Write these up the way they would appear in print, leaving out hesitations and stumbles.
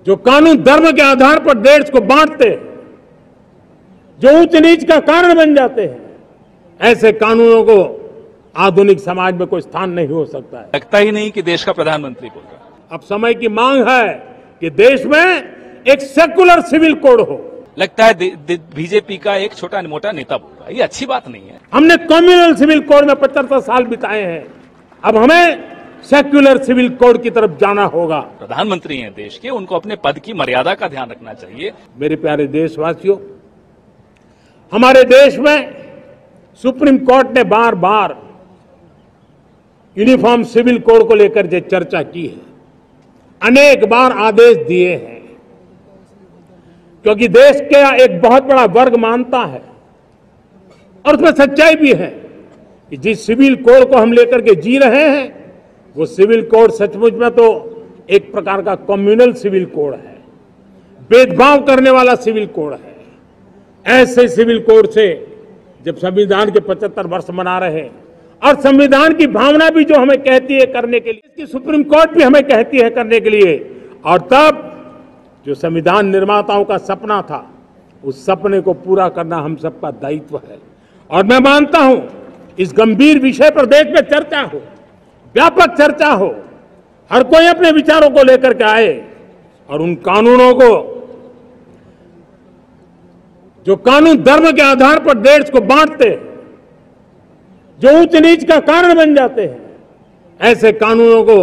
जो कानून धर्म के आधार पर देश को बांटते, जो ऊंच नीच का कारण बन जाते हैं, ऐसे कानूनों को आधुनिक समाज में कोई स्थान नहीं हो सकता है। लगता ही नहीं कि देश का प्रधानमंत्री बोल रहा है। अब समय की मांग है कि देश में एक सेकुलर सिविल कोड हो। लगता है बीजेपी का एक छोटा मोटा नेता बोल रहा है, ये अच्छी बात नहीं है। हमने कम्युनल सिविल कोड में 75 साल बिताए हैं, अब हमें सेक्युलर सिविल कोड की तरफ जाना होगा। प्रधानमंत्री हैं देश के, उनको अपने पद की मर्यादा का ध्यान रखना चाहिए। मेरे प्यारे देशवासियों, हमारे देश में सुप्रीम कोर्ट ने बार बार यूनिफॉर्म सिविल कोड को लेकर जो चर्चा की है, अनेक बार आदेश दिए हैं, क्योंकि देश का एक बहुत बड़ा वर्ग मानता है और उसमें सच्चाई भी है कि जिस सिविल कोड को हम लेकर के जी रहे हैं, वो सिविल कोड सचमुच में तो एक प्रकार का कम्युनल सिविल कोड है, भेदभाव करने वाला सिविल कोड है। ऐसे सिविल कोड से जब संविधान के 75 वर्ष मना रहे हैं और संविधान की भावना भी जो हमें कहती है करने के लिए, इसकी सुप्रीम कोर्ट भी हमें कहती है करने के लिए, और तब जो संविधान निर्माताओं का सपना था, उस सपने को पूरा करना हम सबका दायित्व है। और मैं मानता हूं इस गंभीर विषय पर देश में चर्चा हो, व्यापक चर्चा हो, हर कोई अपने विचारों को लेकर के आए और उन कानूनों को, जो कानून धर्म के आधार पर देश को बांटते, जो ऊंच नीच का कारण बन जाते हैं, ऐसे कानूनों को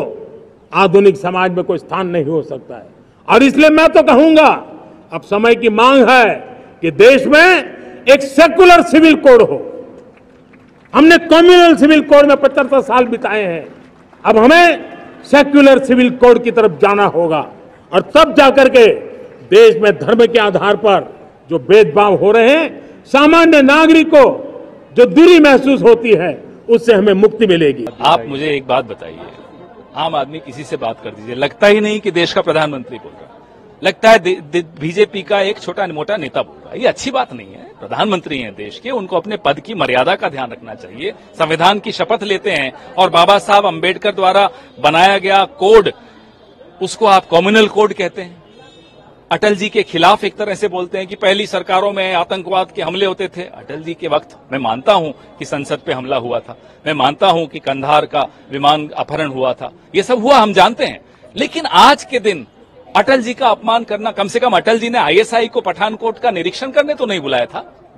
आधुनिक समाज में कोई स्थान नहीं हो सकता है। और इसलिए मैं तो कहूंगा अब समय की मांग है कि देश में एक सेकुलर सिविल कोड हो। हमने कम्युनल सिविल कोड में 75 साल बिताए हैं, अब हमें सेक्युलर सिविल कोड की तरफ जाना होगा और तब जाकर के देश में धर्म के आधार पर जो भेदभाव हो रहे हैं, सामान्य नागरिक को जो दूरी महसूस होती है, उससे हमें मुक्ति मिलेगी। आप मुझे एक बात बताइए, आम आदमी किसी से बात कर दीजिए, लगता ही नहीं कि देश का प्रधानमंत्री बोल रहा है। लगता है बीजेपी का एक छोटा मोटा नेता बोल रहा है, ये अच्छी बात नहीं है। प्रधानमंत्री हैं देश के, उनको अपने पद की मर्यादा का ध्यान रखना चाहिए। संविधान की शपथ लेते हैं और बाबा साहब अंबेडकर द्वारा बनाया गया कोड, उसको आप कम्युनल कोड कहते हैं। अटल जी के खिलाफ एक तरह से बोलते हैं कि पहली सरकारों में आतंकवाद के हमले होते थे। अटल जी के वक्त मैं मानता हूं कि संसद पे हमला हुआ था, मैं मानता हूं कि कंधार का विमान अपहरण हुआ था, ये सब हुआ, हम जानते हैं। लेकिन आज के दिन अटल जी का अपमान करना, कम से कम अटल जी ने आईएसआई को पठानकोट का निरीक्षण करने तो नहीं बुलाया था।